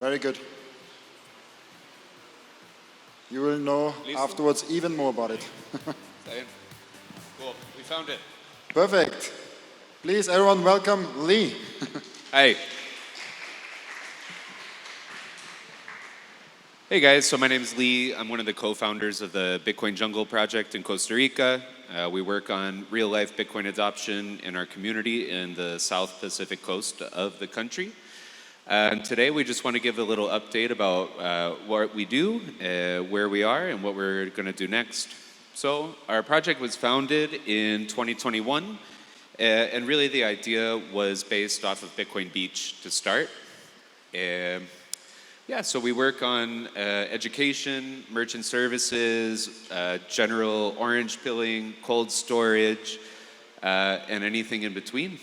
Very good. You will know afterwards even more about it. Cool, we found it. Perfect. Please, everyone, welcome Lee. Hi. Hey guys, so my name is Lee. I'm one of the co-founders of the Bitcoin Jungle project in Costa Rica. We work on real-life Bitcoin adoption in our community in the South Pacific coast of the country. And today we just want to give a little update about what we do, where we are, and what we're going to do next. So our project was founded in 2021, and really the idea was based off of Bitcoin Beach to start. So we work on education, merchant services, general orange pilling, cold storage, and anything in between.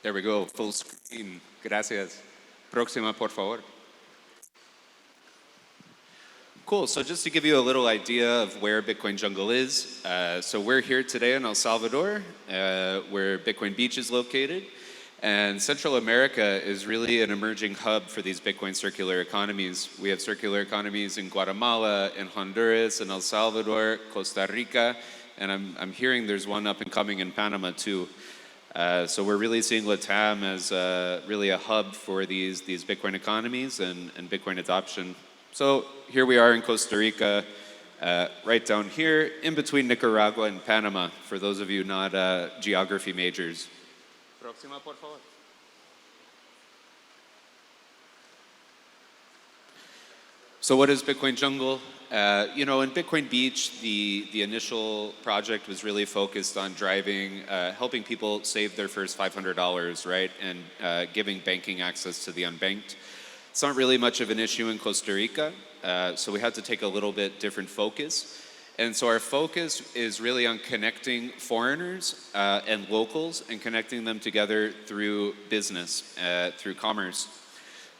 There we go, full screen. Gracias. Próxima, por favor. Cool, so just to give you a little idea of where Bitcoin Jungle is. So we're here today in El Salvador, where Bitcoin Beach is located. And Central America is really an emerging hub for these Bitcoin circular economies. We have circular economies in Guatemala, in Honduras, in El Salvador, Costa Rica, and I'm hearing there's one up and coming in Panama too. So we're really seeing LATAM as really a hub for these Bitcoin economies and Bitcoin adoption. So here we are in Costa Rica, right down here, in between Nicaragua and Panama, for those of you not geography majors. Próxima, por favor. So what is Bitcoin Jungle? In Bitcoin Beach, the initial project was really focused on driving, helping people save their first $500, right? And giving banking access to the unbanked. It's not really much of an issue in Costa Rica, so we had to take a little bit different focus. And so our focus is really on connecting foreigners and locals and connecting them together through business, through commerce.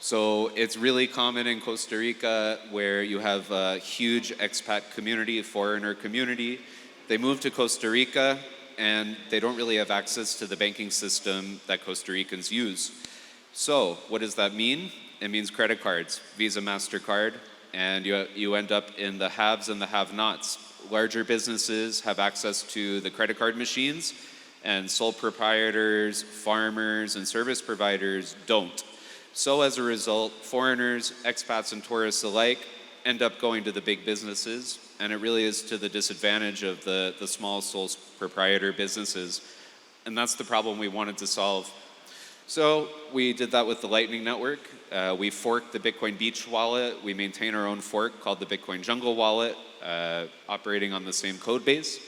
So it's really common in Costa Rica where you have a huge expat community, foreigner community. They move to Costa Rica and they don't really have access to the banking system that Costa Ricans use. So what does that mean? It means credit cards, Visa, MasterCard, and you end up in the haves and the have-nots. Larger businesses have access to the credit card machines, and sole proprietors, farmers, and service providers don't. So as a result, foreigners, expats, and tourists alike end up going to the big businesses, and it really is to the disadvantage of the small sole proprietor businesses. And that's the problem we wanted to solve. So we did that with the Lightning Network. We forked the Bitcoin Beach wallet. We maintain our own fork called the Bitcoin Jungle wallet, operating on the same code base.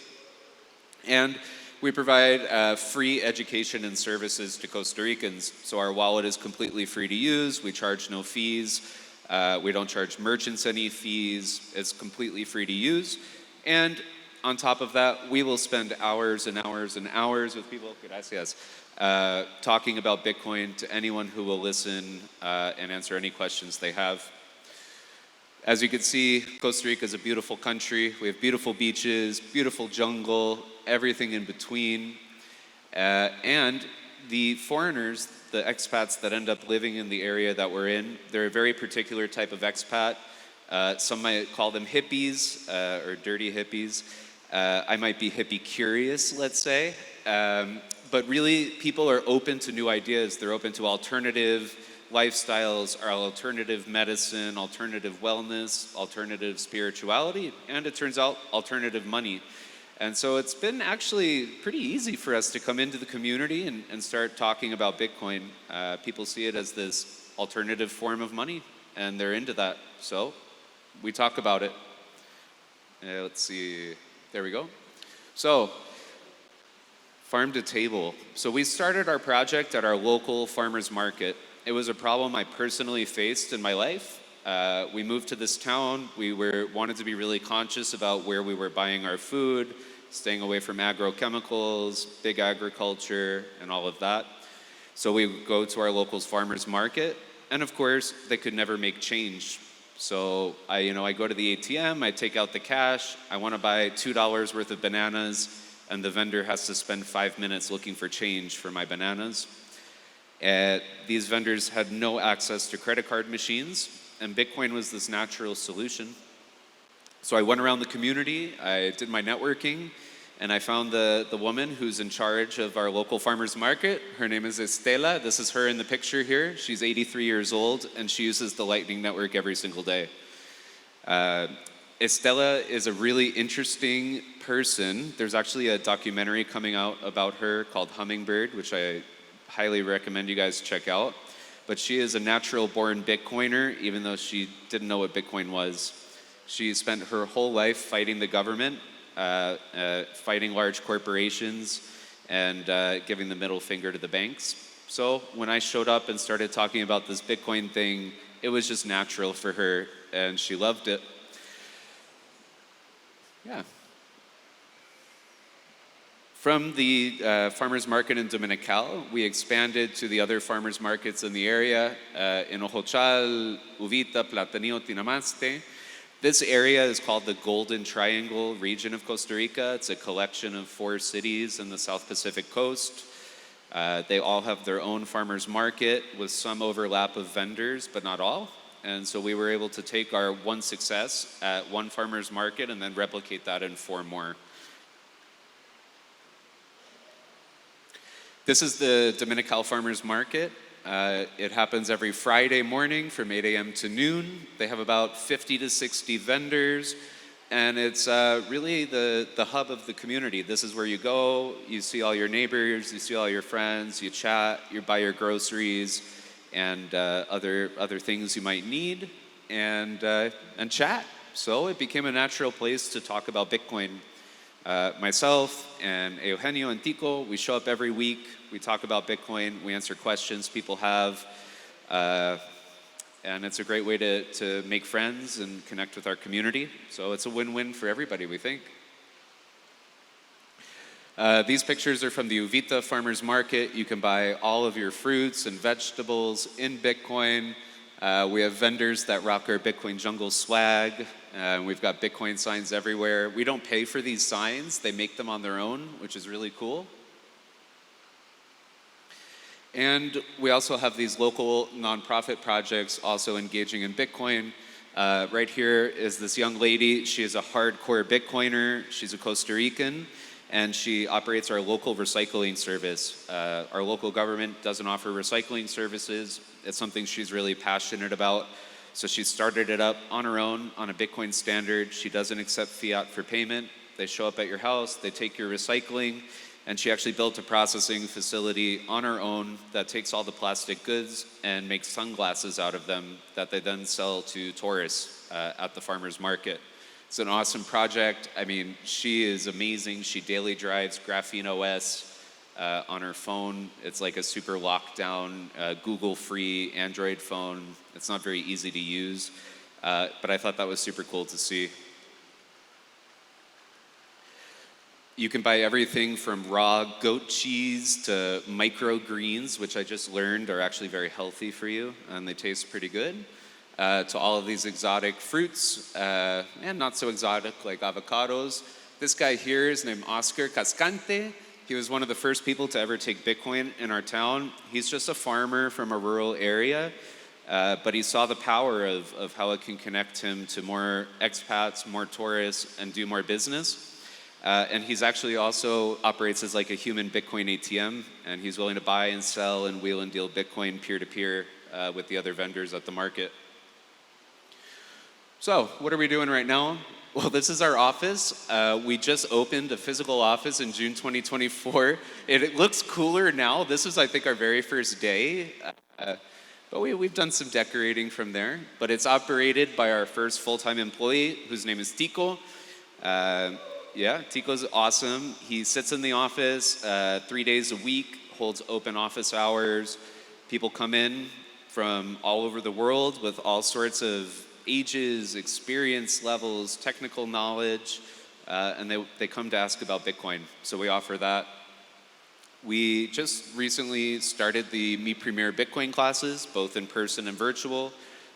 And we provide free education and services to Costa Ricans. So our wallet is completely free to use. We charge no fees. We don't charge merchants any fees. It's completely free to use. And on top of that, we will spend hours and hours and hours with people, gracias, talking about Bitcoin to anyone who will listen and answer any questions they have. As you can see, Costa Rica is a beautiful country. We have beautiful beaches, beautiful jungle, everything in between. And the foreigners, the expats that end up living in the area that we're in, they're a very particular type of expat. Some might call them hippies or dirty hippies. I might be hippie curious, let's say. But really, people are open to new ideas. They're open to alternative lifestyles, alternative medicine, alternative wellness, alternative spirituality, and it turns out alternative money. And so it's been actually pretty easy for us to come into the community and start talking about Bitcoin. People see it as this alternative form of money, and they're into that. So we talk about it. Let's see, there we go. So, farm to table. So we started our project at our local farmer's market. It was a problem I personally faced in my life. We moved to this town. We wanted to be really conscious about where we were buying our food, staying away from agrochemicals, big agriculture, and all of that. So we go to our local farmer's market, and of course, they could never make change. So I go to the ATM, I take out the cash, I want to buy $2 worth of bananas. and the vendor has to spend 5 minutes looking for change for my bananas. These vendors had no access to credit card machines, and Bitcoin was this natural solution. So I went around the community, I did my networking, and I found the woman who's in charge of our local farmers market. Her name is Estela. This is her in the picture here. She's 83 years old, and she uses the Lightning Network every single day. Estela is a really interesting person. There's actually a documentary coming out about her called Hummingbird, which I highly recommend you guys check out. But she is a natural-born Bitcoiner, even though she didn't know what Bitcoin was. She spent her whole life fighting the government, fighting large corporations, and giving the middle finger to the banks. So when I showed up and started talking about this Bitcoin thing, it was just natural for her, and she loved it. Yeah. From the farmers market in Dominical, we expanded to the other farmers markets in the area, in Ojochal, Uvita, Platanillo, Tinamaste. This area is called the Golden Triangle region of Costa Rica. It's a collection of 4 cities in the South Pacific coast. They all have their own farmers market with some overlap of vendors, but not all. And so we were able to take our one success at one farmer's market and then replicate that in 4 more. This is the Dominical Farmers Market. It happens every Friday morning from 8 a.m. to noon. They have about 50 to 60 vendors, and it's really the hub of the community. This is where you go, you see all your neighbors, you see all your friends, you chat, you buy your groceries, and other things you might need, and chat. So it became a natural place to talk about Bitcoin. Myself and Eugenio and Tico, we show up every week, we talk about Bitcoin, we answer questions people have, and it's a great way to make friends and connect with our community. So it's a win-win for everybody, we think. These pictures are from the Uvita Farmers Market. You can buy all of your fruits and vegetables in Bitcoin. We have vendors that rock our Bitcoin Jungle swag. We've got Bitcoin signs everywhere. We don't pay for these signs. They make them on their own, which is really cool. And we also have these local nonprofit projects also engaging in Bitcoin. Right here is this young lady. She is a hardcore Bitcoiner. She's a Costa Rican, and she operates our local recycling service. Our local government doesn't offer recycling services. It's something she's really passionate about. So she started it up on her own on a Bitcoin standard. She doesn't accept fiat for payment. They show up at your house, they take your recycling, and she actually built a processing facility on her own that takes all the plastic goods and makes sunglasses out of them that they then sell to tourists at the farmer's market. It's an awesome project. I mean, she is amazing. She daily drives Graphene OS on her phone. It's like a super lockdown, Google-free Android phone. It's not very easy to use, but I thought that was super cool to see. You can buy everything from raw goat cheese to microgreens, which I just learned are actually very healthy for you, and they taste pretty good, to all of these exotic fruits, and not so exotic like avocados. This guy here is named Oscar Cascante. He was one of the first people to ever take Bitcoin in our town. He's just a farmer from a rural area, but he saw the power of how it can connect him to more expats, more tourists, and do more business. And he's actually also operates as like a human Bitcoin ATM, and he's willing to buy and sell and wheel and deal Bitcoin peer-to-peer with the other vendors at the market. So what are we doing right now? Well, this is our office. We just opened a physical office in June 2024. It looks cooler now. This is, I think, our very first day. But we've done some decorating from there. But it's operated by our first full-time employee, whose name is Tico. Yeah, Tico's awesome. He sits in the office 3 days a week, holds open office hours. People come in from all over the world with all sorts of ages, experience levels, technical knowledge, and they come to ask about Bitcoin. So we offer that. We just recently started the Me Premier Bitcoin classes, both in person and virtual.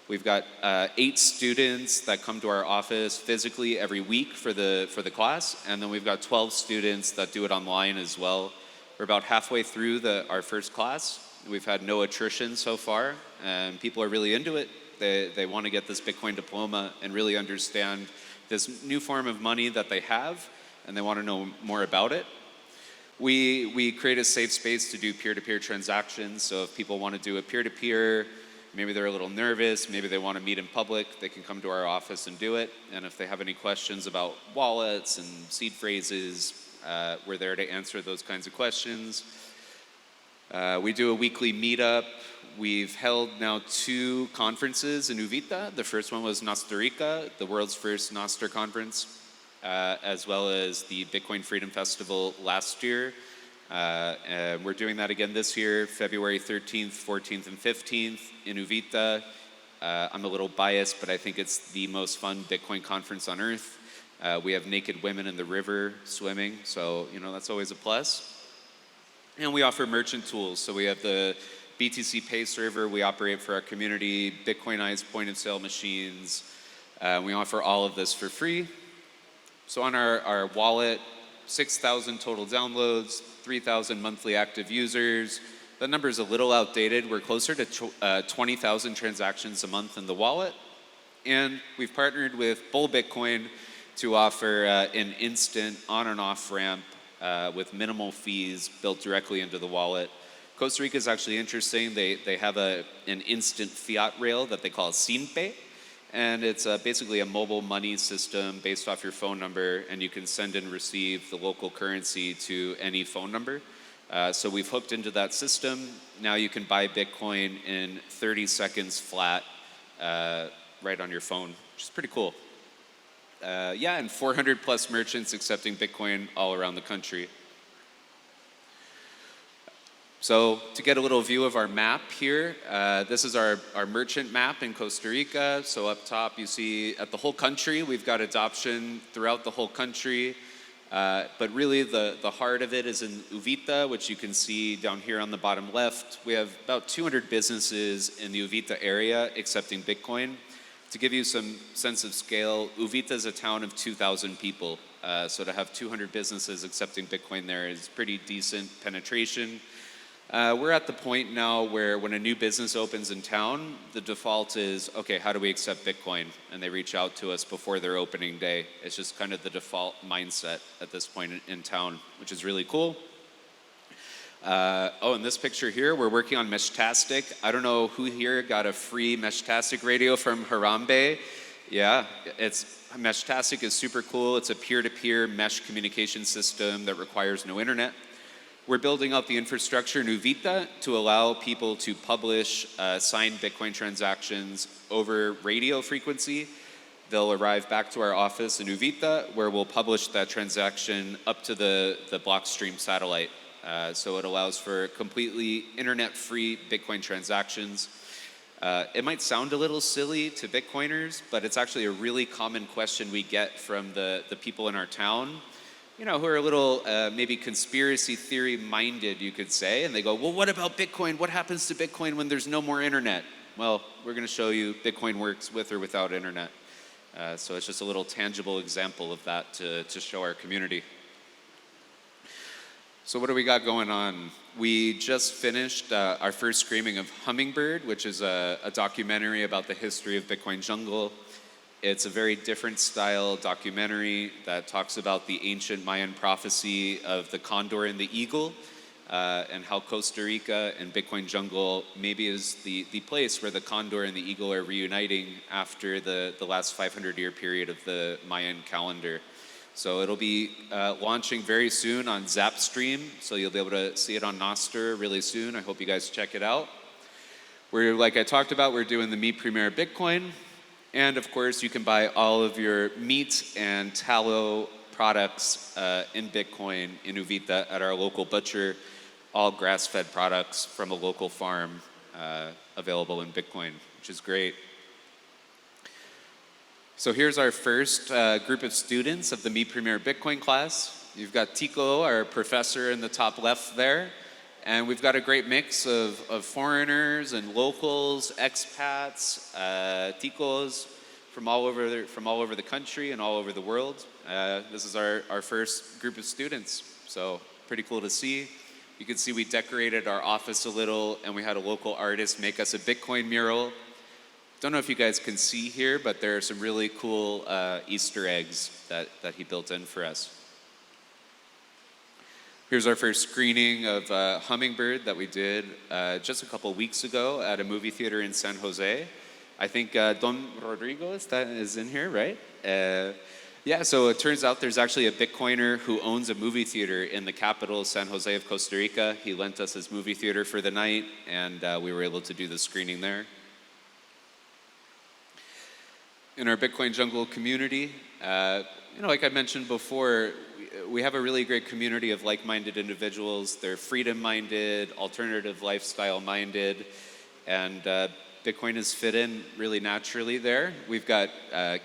We've got 8 students that come to our office physically every week for the class, and then we've got 12 students that do it online as well. We're about halfway through our first class. We've had no attrition so far, and people are really into it. They want to get this Bitcoin diploma and really understand this new form of money that they have, and they want to know more about it. We create a safe space to do peer-to-peer transactions, so if people want to do a peer-to-peer, maybe they're a little nervous, maybe they want to meet in public, they can come to our office and do it. And if they have any questions about wallets and seed phrases, we're there to answer those kinds of questions. We do a weekly meetup. We've held now 2 conferences in Uvita. The first one was Costa Rica, the world's first Nostr conference, as well as the Bitcoin Freedom Festival last year. And we're doing that again this year, February 13th, 14th, and 15th in Uvita. I'm a little biased, but I think it's the most fun Bitcoin conference on earth. We have naked women in the river swimming, so that's always a plus. And we offer merchant tools. So we have the BTC Pay server we operate for our community, Bitcoinized point-of-sale machines. We offer all of this for free. So on our wallet, 6,000 total downloads, 3,000 monthly active users. That number is a little outdated. We're closer to 20,000 transactions a month in the wallet. And we've partnered with Bull Bitcoin to offer an instant on and off ramp with minimal fees built directly into the wallet. Costa Rica is actually interesting. They have an instant fiat rail that they call Simpe. And it's basically a mobile money system based off your phone number, and you can send and receive the local currency to any phone number. So we've hooked into that system. Now you can buy Bitcoin in 30 seconds flat right on your phone, which is pretty cool. And 400 plus merchants accepting Bitcoin all around the country. So to get a little view of our map here, this is our merchant map in Costa Rica. So up top you see at the whole country, we've got adoption throughout the whole country. But really the heart of it is in Uvita, which you can see down here on the bottom left. We have about 200 businesses in the Uvita area accepting Bitcoin. To give you some sense of scale, Uvita is a town of 2,000 people. So to have 200 businesses accepting Bitcoin there is pretty decent penetration. We're at the point now where when a new business opens in town, the default is, okay, how do we accept Bitcoin? And they reach out to us before their opening day. It's just kind of the default mindset at this point in town, which is really cool. In this picture here, we're working on Meshtastic. I don't know who here got a free Meshtastic radio from Harambe. Yeah, Meshtastic is super cool. It's a peer-to-peer mesh communication system that requires no internet. We're building out the infrastructure in Uvita to allow people to publish signed Bitcoin transactions over radio frequency. They'll arrive back to our office in Uvita, where we'll publish that transaction up to the Blockstream satellite. So it allows for completely internet-free Bitcoin transactions. It might sound a little silly to Bitcoiners, but it's actually a really common question we get from the people in our town, who are a little maybe conspiracy theory minded, you could say. And they go, well, what about Bitcoin? What happens to Bitcoin when there's no more internet? Well, we're going to show you Bitcoin works with or without internet. So it's just a little tangible example of that to show our community. So what do we got going on? We just finished our first screening of Hummingbird, which is a documentary about the history of Bitcoin jungle. It's a very different style documentary that talks about the ancient Mayan prophecy of the condor and the eagle, and how Costa Rica and Bitcoin jungle maybe is the place where the condor and the eagle are reuniting after the last 500-year period of the Mayan calendar. So it'll be launching very soon on Zapstream, so you'll be able to see it on Nostr really soon. I hope you guys check it out. Like I talked about, we're doing the Meet Premier Bitcoin. And of course, you can buy all of your meat and tallow products in Bitcoin in Uvita at our local butcher, all grass-fed products from a local farm available in Bitcoin, which is great. So here's our first group of students of the Meet Premier Bitcoin class. You've got Tico, our professor in the top left there, And we've got a great mix of foreigners and locals, expats, ticos from all over the country and all over the world. This is our first group of students, so pretty cool to see. You can see we decorated our office a little, and we had a local artist make us a Bitcoin mural. Don't know if you guys can see here, but there are some really cool Easter eggs that he built in for us. Here's our first screening of Hummingbird that we did just a couple weeks ago at a movie theater in San Jose. I think Don Rodrigo is in here, right? Yeah, so it turns out there's actually a Bitcoiner who owns a movie theater in the capital, San Jose of Costa Rica. He lent us his movie theater for the night, and we were able to do the screening there. In our Bitcoin Jungle community, like I mentioned before, we have a really great community of like-minded individuals. They're freedom-minded, alternative lifestyle-minded, and Bitcoin has fit in really naturally there. We've got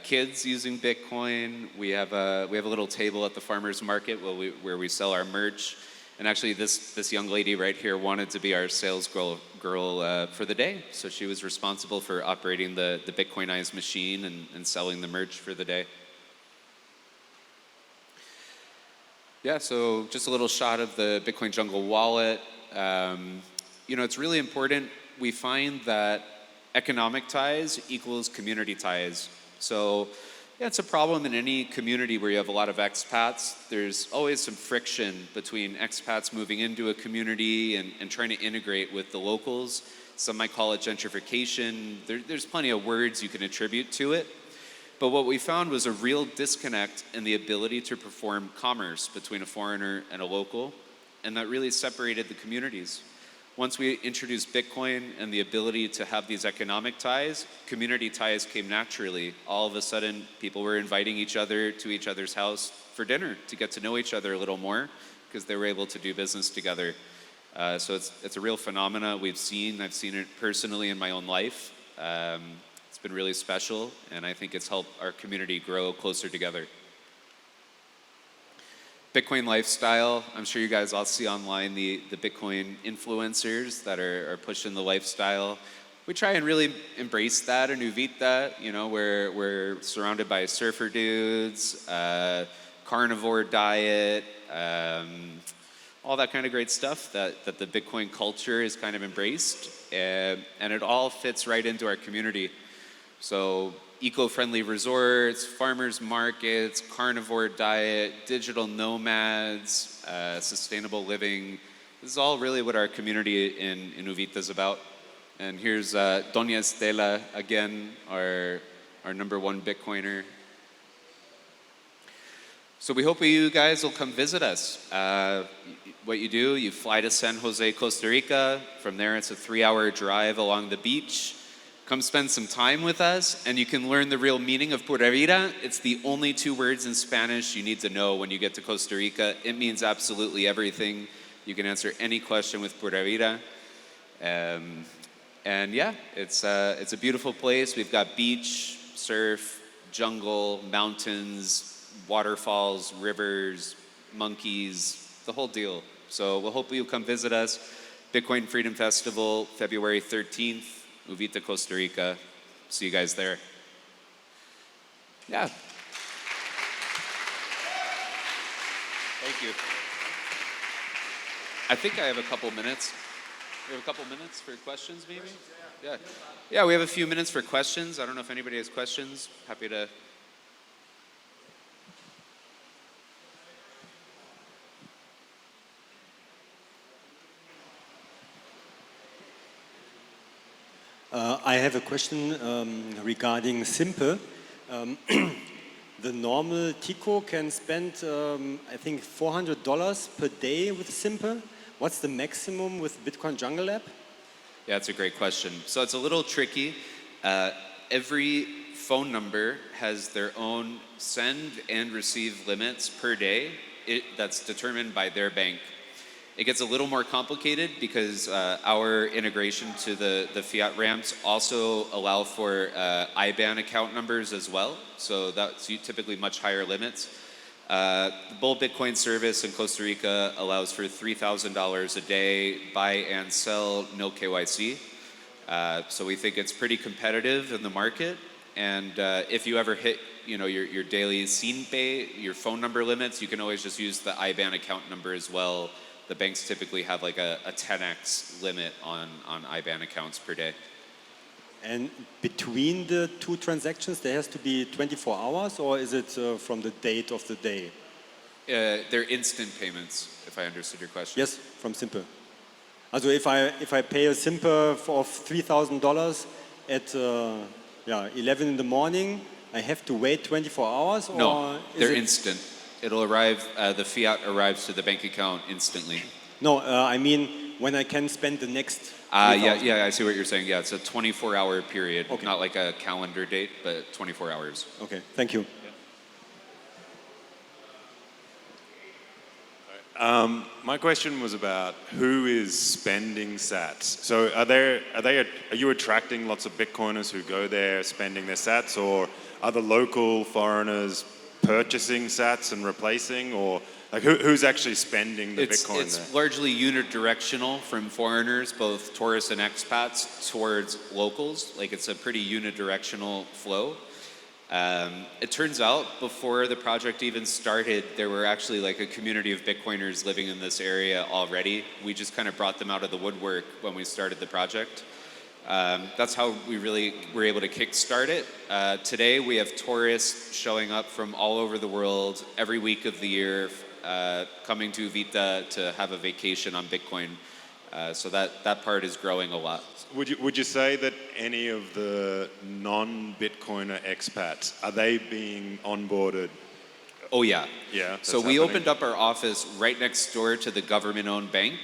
kids using Bitcoin. We have a little table at the farmers market where we sell our merch. And actually, this young lady right here wanted to be our sales girl for the day. So she was responsible for operating the Bitcoinized machine and selling the merch for the day. Yeah, so just a little shot of the Bitcoin Jungle wallet. It's really important. We find that economic ties equals community ties. So yeah, it's a problem in any community where you have a lot of expats. There's always some friction between expats moving into a community and trying to integrate with the locals. Some might call it gentrification. There's plenty of words you can attribute to it. But what we found was a real disconnect in the ability to perform commerce between a foreigner and a local, and that really separated the communities. Once we introduced Bitcoin and the ability to have these economic ties, community ties came naturally. All of a sudden, people were inviting each other to each other's house for dinner to get to know each other a little more because they were able to do business together. So it's a real phenomena I've seen it personally in my own life. It's been really special, and I think it's helped our community grow closer together. Bitcoin lifestyle, I'm sure you guys all see online the Bitcoin influencers that are pushing the lifestyle. We try and really embrace that and uvit that. We're surrounded by surfer dudes, carnivore diet, all that kind of great stuff that the Bitcoin culture is kind of embraced, and it all fits right into our community. So eco-friendly resorts, farmers markets, carnivore diet, digital nomads, sustainable living. This is all really what our community in Uvita is about. And here's Doña Estela again, our number one Bitcoiner. So we hope you guys will come visit us. What you do, you fly to San Jose, Costa Rica. From there, it's a 3-hour drive along the beach. Come spend some time with us, and you can learn the real meaning of Pura Vida. It's the only 2 words in Spanish you need to know when you get to Costa Rica. It means absolutely everything. You can answer any question with Pura Vida. And yeah, it's a beautiful place. We've got beach, surf, jungle, mountains, waterfalls, rivers, monkeys, the whole deal. So we'll hope you'll come visit us. Bitcoin Freedom Festival, February 13th. Uvita, Costa Rica. See you guys there. Yeah. Thank you. I think I have a couple minutes. We have a couple minutes for questions, maybe? Yeah. Yeah, we have a few minutes for questions. I don't know if anybody has questions. Happy to. I have a question regarding Simpe. The normal Tico can spend, I think, $400 per day with Simpe. What's the maximum with Bitcoin Jungle app? Yeah, that's a great question. So it's a little tricky. Every phone number has their own send and receive limits per day. That's determined by their bank. It gets a little more complicated because our integration to the fiat ramps also allow for IBAN account numbers as well. So that's typically much higher limits. The Bull Bitcoin service in Costa Rica allows for $3,000 a day, buy and sell, no KYC. So we think it's pretty competitive in the market. And if you ever hit, your daily scene pay, your phone number limits, you can always just use the IBAN account number as well. The banks typically have like a 10x limit on IBAN accounts per day. And between the two transactions, there has to be 24 hours, or is it from the date of the day? They're instant payments, if I understood your question. Yes, from Simple. Also if I pay a Simple of $3,000 at 11 in the morning, I have to wait 24 hours? Or no, they're instant. It'll arrive, the fiat arrives to the bank account instantly. No, I mean when I can spend the next. Yeah, I see what you're saying. Yeah, it's a 24-hour period, okay. Not like a calendar date, but 24 hours. Okay, thank you. My question was about who is spending sats. So are you attracting lots of Bitcoiners who go there spending their sats, or are the local foreigners purchasing sats and replacing, or like who's actually spending the Bitcoin It's there? largely unidirectional from foreigners, both tourists and expats, towards locals. Like it's a pretty unidirectional flow. It turns out before the project even started, there were actually like a community of Bitcoiners living in this area already. We just kind of brought them out of the woodwork when we started the project. That's how we really were able to kickstart it. Today we have tourists showing up from all over the world every week of the year, coming to Vita to have a vacation on Bitcoin. So that part is growing a lot. Would you say that any of the non-Bitcoiner expats, are they being onboarded? Oh yeah. Yeah. So we opened up our office right next door to the government-owned bank.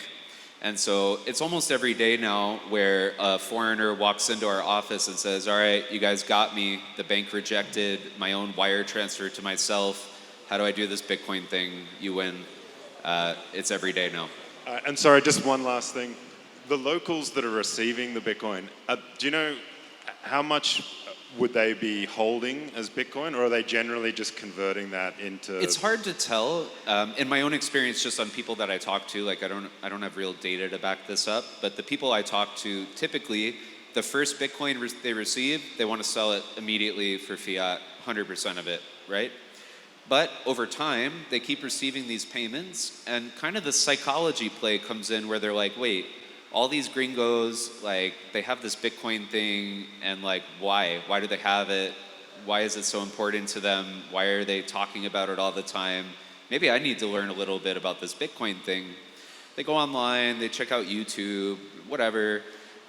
And so it's almost every day now where a foreigner walks into our office and says, all right, you guys got me. The bank rejected my own wire transfer to myself. How do I do this Bitcoin thing? You win. It's every day now. And sorry, just one last thing. The locals that are receiving the Bitcoin, do you know how much would they be holding as Bitcoin, or are they generally just converting that into? It's hard to tell. In my own experience, just on people that I talk to, like I don't have real data to back this up, but the people I talk to, typically, the first Bitcoin they receive, they want to sell it immediately for fiat, 100% of it, right? But over time, they keep receiving these payments, and kind of the psychology play comes in where they're like, wait, all these gringos, like, they have this Bitcoin thing, and like, why? Why do they have it? Why is it so important to them? Why are they talking about it all the time? Maybe I need to learn a little bit about this Bitcoin thing. They go online, they check out YouTube, whatever,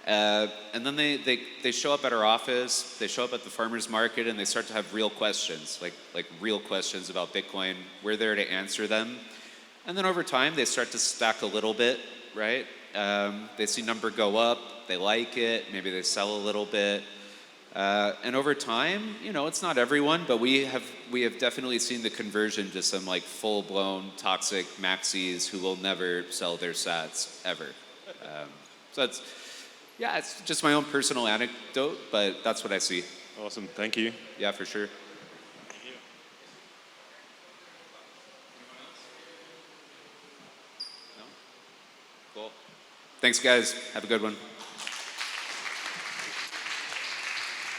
and then they show up at our office, they show up at the farmer's market, and they start to have real questions, like real questions about Bitcoin. We're there to answer them. And then over time, they start to stack a little bit, right? They see number go up, they like it, maybe they sell a little bit. And over time, it's not everyone, but we have definitely seen the conversion to some like full-blown toxic maxis who will never sell their sats ever. So it's just my own personal anecdote, but that's what I see. Awesome, thank you. Yeah, for sure. Cool. Thanks, guys. Have a good one.